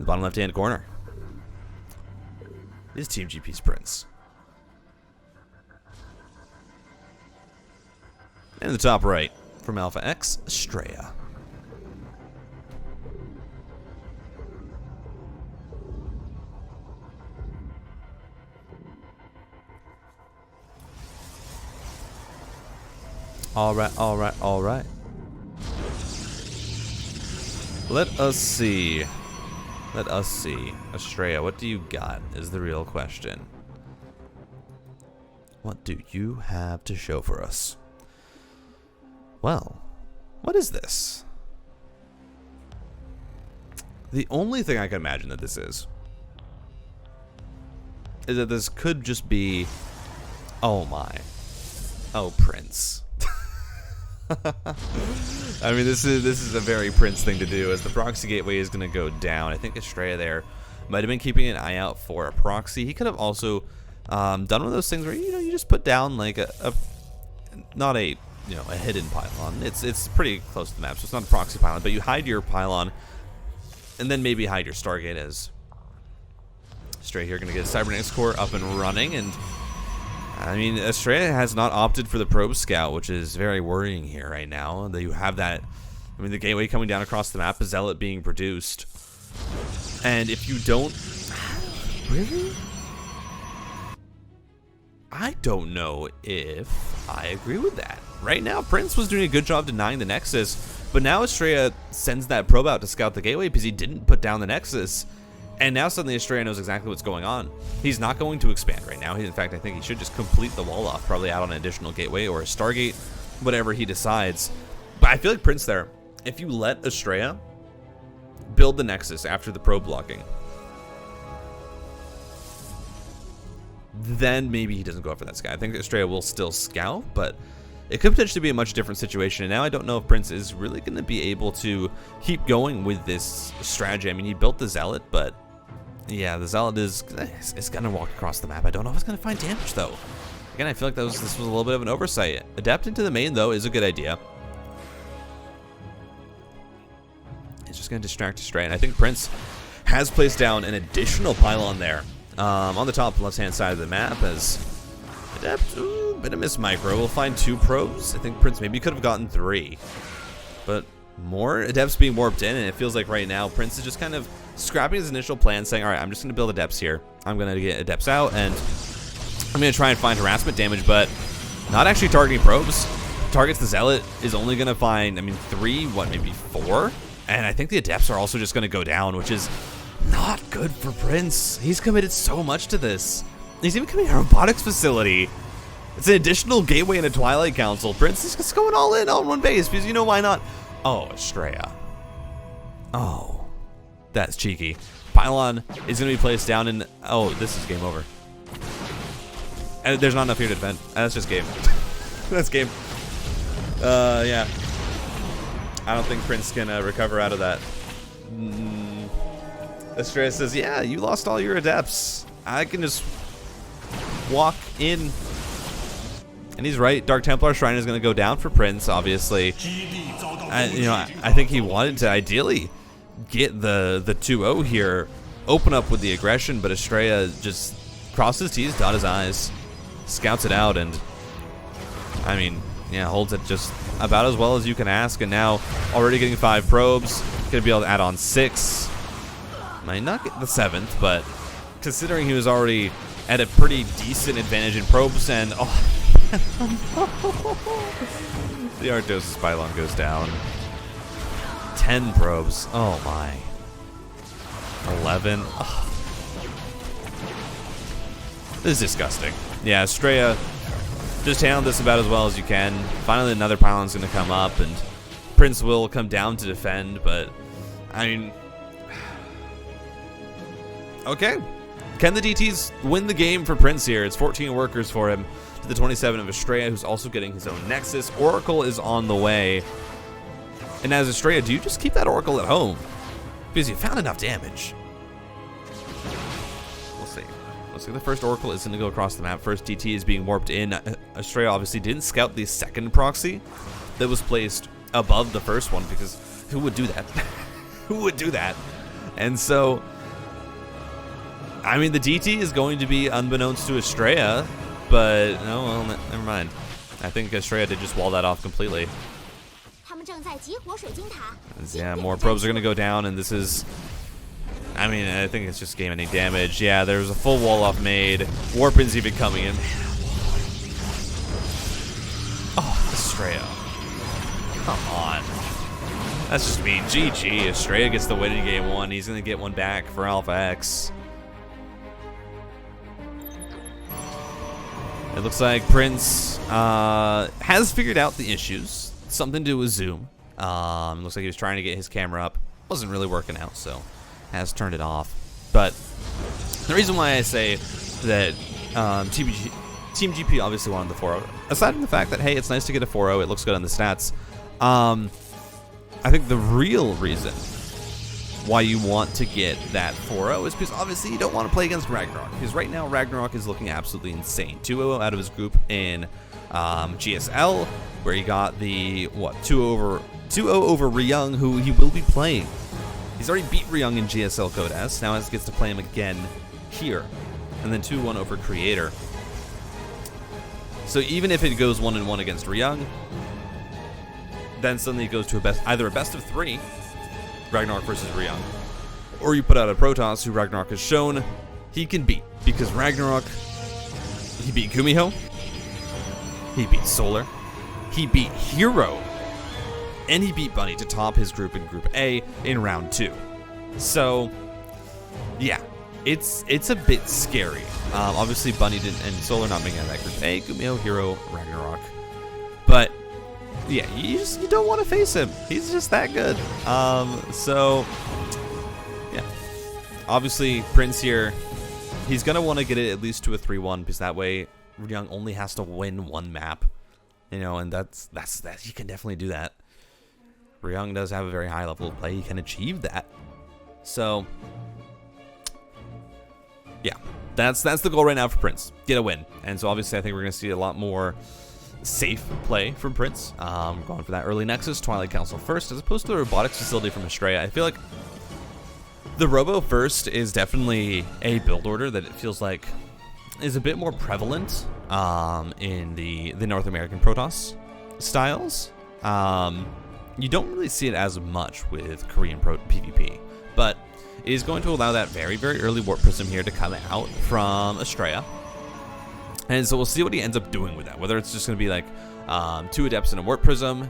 The bottom left-hand corner is Team GP's Prince. And in the top right, from Alpha X, Astrea. Alright, alright, alright. Let us see. Let us see. Astrea, what do you got is the real question. What do you have to show for us? Well, what is this? The only thing I can imagine that this is that this could just be, oh my, oh Prince. I mean, this is a very Prince thing to do, as the proxy gateway is going to go down. I think Astrea there might have been keeping an eye out for a proxy. He could have also done one of those things where, you know, you just put down like a not a, you know, a hidden pylon. It's pretty close to the map, so it's not a proxy pylon, but you hide your pylon and then maybe hide your Stargate. As Astrea here going to get a Cybernetics core up and running, and I mean, Astrea has not opted for the probe scout, which is very worrying here right now. That you have that, I mean, the gateway coming down across the map, a zealot being produced, and if you don't, really, I don't know if I agree with that. Right now, Prince was doing a good job denying the Nexus, but now Astrea sends that probe out to scout the gateway because he didn't put down the Nexus. And now suddenly Astrea knows exactly what's going on. He's not going to expand right now. In fact, I think he should just complete the wall off, probably add on an additional gateway or a Stargate, whatever he decides. But I feel like Prince there, if you let Astrea build the Nexus after the probe blocking, then maybe he doesn't go after that sky. I think Astrea will still scout, but it could potentially be a much different situation. And now I don't know if Prince is really going to be able to keep going with this strategy. I mean, he built the Zealot, but yeah, the Zealot is going to walk across the map. I don't know if it's going to find damage, though. Again, I feel like this was a little bit of an oversight. Adapt into the main, though, is a good idea. It's just going to distract Astrea. And I think Prince has placed down an additional pylon there on the top left-hand side of the map as Adapt. Ooh, bit of miss micro. We'll find 2 probes. I think Prince maybe could have gotten 3. But more Adepts being warped in, and it feels like right now Prince is just kind of scrapping his initial plan, saying, alright, I'm just going to build Adepts here. I'm going to get Adepts out, and I'm going to try and find harassment damage, but not actually targeting probes. Targets the Zealot is only going to find, I mean, 3, what, maybe 4? And I think the Adepts are also just going to go down, which is not good for Prince. He's committed so much to this. He's even committing a robotics facility. It's an additional gateway and a Twilight Council. Prince is just going all in on one base because, you know, why not? Oh, Astrea. Oh, that's cheeky. Pylon is going to be placed down in... Oh, this is game over. And there's not enough here to defend. That's just game. That's game. Yeah. I don't think Prince can recover out of that. Astrea says, yeah, you lost all your Adepts. I can just walk in. And he's right. Dark Templar Shrine is going to go down for Prince, obviously. I think he wanted to ideally get the 2-0 here, open up with the aggression, but Astrea just crosses T's, dot his I's, scouts it out, and I mean, yeah, holds it just about as well as you can ask. And now already getting 5 probes, going to be able to add on 6. Might not get the 7th, but considering he was already at a pretty decent advantage in probes, and the Arctosis pylon goes down. 10 probes. Oh my. 11. Oh. This is disgusting. Yeah, Astrea, just handle this about as well as you can. Finally, another pylon's going to come up, and Prince will come down to defend, but I mean, okay. Can the DTs win the game for Prince here? It's 14 workers for him to the 27 of Astrea, who's also getting his own Nexus. Oracle is on the way. And as Astrea, do you just keep that Oracle at home? Because you found enough damage. We'll see. Looks like the first Oracle is going to go across the map. First DT is being warped in. Astrea obviously didn't scout the second proxy that was placed above the first one, because who would do that? Who would do that? And so, I mean, the DT is going to be unbeknownst to Astrea, but, oh, well, never mind. I think Astrea did just wall that off completely. Yeah, more probes are going to go down, and this is, I mean, I think it's just game-ending damage. Yeah, there's a full wall-off made. Warpin's even coming in. Oh, Astrea. Come on. That's just mean. GG. Astrea gets the win in game 1. He's going to get one back for Alpha X. It looks like Prince has figured out the issues. Something to do with Zoom. Looks like he was trying to get his camera up. Wasn't really working out, so has turned it off. But the reason why I say that Team GP obviously wanted the 4-0, aside from the fact that, hey, it's nice to get a 4-0, it looks good on the stats, I think the real reason why you want to get that 4-0 is because obviously you don't want to play against Ragnarok, because right now Ragnarok is looking absolutely insane. 2-0 out of his group in GSL, where he got the, what, 2-0 over Ryung, who he will be playing. He's already beat Ryung in GSL Code S, now he gets to play him again here, and then 2-1 over Creator. So even if it goes 1-1 against Ryung, then suddenly it goes to either a best of 3, Ragnarok versus Ryung, or you put out a Protoss who Ragnarok has shown he can beat, because Ragnarok, he beat Gumiho, he beat Solar, he beat Hero, and he beat Bunny to top his group in Group A in round 2. So, yeah, it's a bit scary. Obviously, Bunny and Solar not being out of that Group A, Gumiho, Hero, Ragnarok, but yeah, you don't want to face him. He's just that good. So, yeah. Obviously, Prince here, he's going to want to get it at least to a 3-1, because that way Ryung only has to win one map. You know, and that's he can definitely do that. Ryung does have a very high level of play. He can achieve that. So, yeah. That's the goal right now for Prince. Get a win. And so, obviously, I think we're going to see a lot more safe play from Prince. Going for that early Nexus, Twilight Council first, as opposed to the robotics facility from Astrea. I feel like the Robo first is definitely a build order that it feels like is a bit more prevalent in the North American Protoss styles. You don't really see it as much with Korean PvP, but it is going to allow that very, very early Warp Prism here to come out from Astrea. And so we'll see what he ends up doing with that, whether it's just going to be like 2 Adepts and a Warp Prism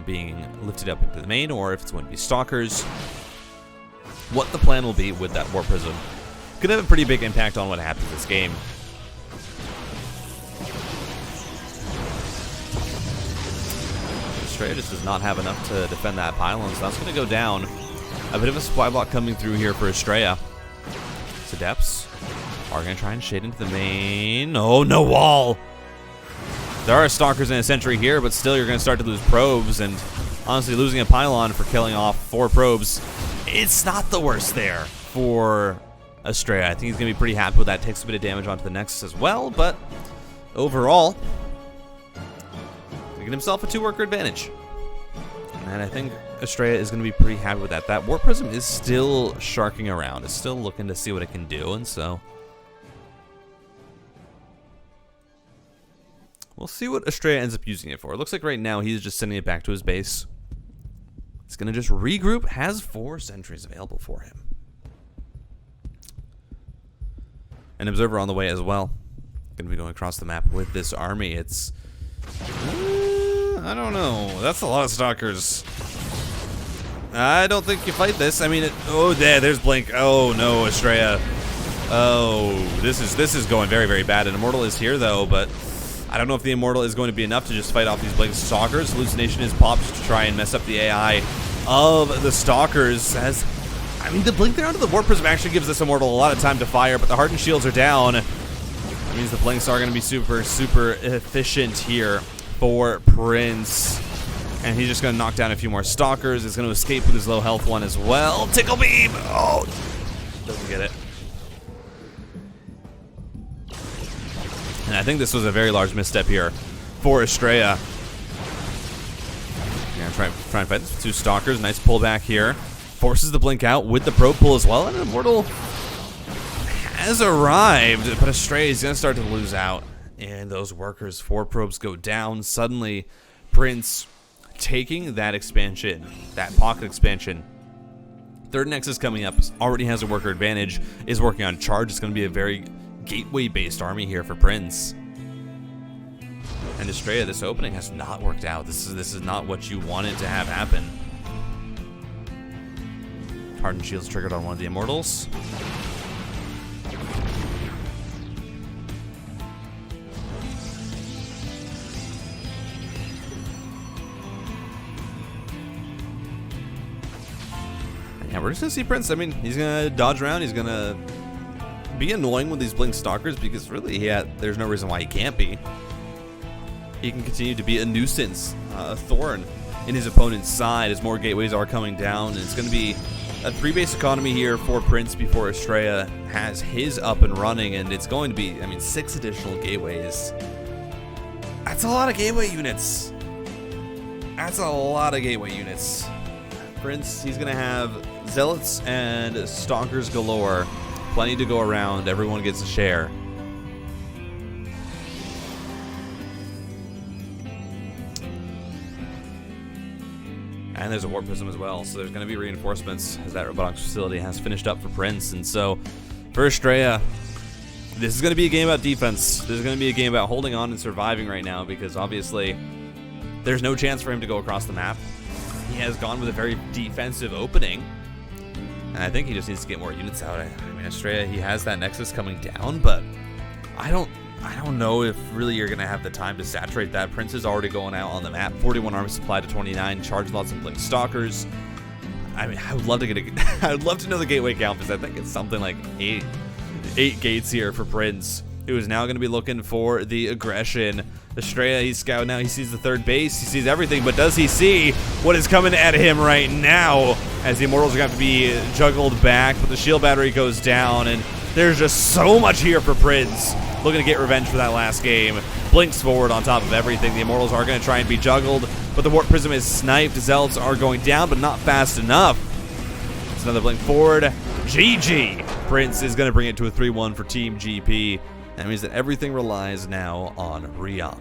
being lifted up into the main, or if it's going to be Stalkers. What the plan will be with that Warp Prism could have a pretty big impact on what happens this game. Astrea just does not have enough to defend that pylon, so that's going to go down. A bit of a supply block coming through here for Astrea. So Adepts are going to try and shade into the main. Oh, no wall. There are Stalkers and a Sentry here, but still you're going to start to lose probes, and honestly losing a pylon for killing off 4 probes, it's not the worst there for Astrea. I think he's going to be pretty happy with that. Takes a bit of damage onto the Nexus as well, but overall, get himself a 2-worker advantage. And I think Astrea is going to be pretty happy with that. That Warp Prism is still sharking around. It's still looking to see what it can do, and so we'll see what Astrea ends up using it for. It looks like right now he's just sending it back to his base. He's going to just regroup. Has 4 sentries available for him. An Observer on the way as well. Going to be going across the map with this army. It's I don't know. That's a lot of Stalkers. I don't think you fight this. I mean, oh, there's Blink. Oh no, Astrea. Oh, this is going very, very bad. An Immortal is here though, but I don't know if the Immortal is going to be enough to just fight off these Blink Stalkers. Hallucination is popped to try and mess up the AI of the Stalkers. As I mean, the Blink there onto the Warp Prism actually gives this Immortal a lot of time to fire, but the Hardened Shields are down. That means the Blinks are going to be super, super efficient here for Prince. And he's just going to knock down a few more Stalkers. He's going to escape with his low health one as well. Tickle Beam! Oh, doesn't get it. And I think this was a very large misstep here for Astrea. Yeah, try and fight this with 2 Stalkers. Nice pullback here Forces the blink out with the probe pull as well, and Immortal has arrived, but Astrea is going to start to lose out. And those workers, 4 probes go down. Suddenly, Prince taking that expansion, that pocket expansion. Third Nexus coming up, already has a worker advantage, is working on charge. It's going to be a very gateway-based army here for Prince. And Astrea, this opening has not worked out. This is not what you wanted to have happen. Hardened Shield's triggered on one of the Immortals. Yeah, we're just gonna see Prince. I mean, he's gonna dodge around. He's gonna be annoying with these Blink Stalkers because really, there's no reason why he can't be. He can continue to be a nuisance, a thorn in his opponent's side as more gateways are coming down. And it's gonna be a 3-base economy here for Prince before Astrea has his up and running, and it's going to be, I mean, 6 additional gateways. That's a lot of gateway units. That's a lot of gateway units. Prince, he's gonna have Zealots and Stalkers galore. Plenty to go around. Everyone gets a share. And there's a Warp Prism as well, so there's going to be reinforcements as that robotics facility has finished up for Prince. And so, for Astrea, this is going to be a game about defense. This is going to be a game about holding on and surviving right now, because obviously, there's no chance for him to go across the map. He has gone with a very defensive opening, and I think he just needs to get more units out. I mean, Astrea, he has that Nexus coming down, but I don't know if really you're going to have the time to saturate that. Prince is already going out on the map. 41 army supply to 29. Charge lots of Blink Stalkers. I mean, I would love to get I would love to know the gateway count, because I think it's something like 8 gates here for Prince, who is now going to be looking for the aggression. Astrea, he's scouting now. He sees the 3rd base. He sees everything, but does he see what is coming at him right now? As the Immortals are going to have to be juggled back, but the shield battery goes down, and there's just so much here for Prince. Looking to get revenge for that last game. Blinks forward on top of everything. The Immortals are going to try and be juggled, but the Warp Prism is sniped. Zealots are going down, but not fast enough. It's another blink forward. GG. Prince is going to bring it to a 3-1 for Team GP. That means that everything relies now on Rion.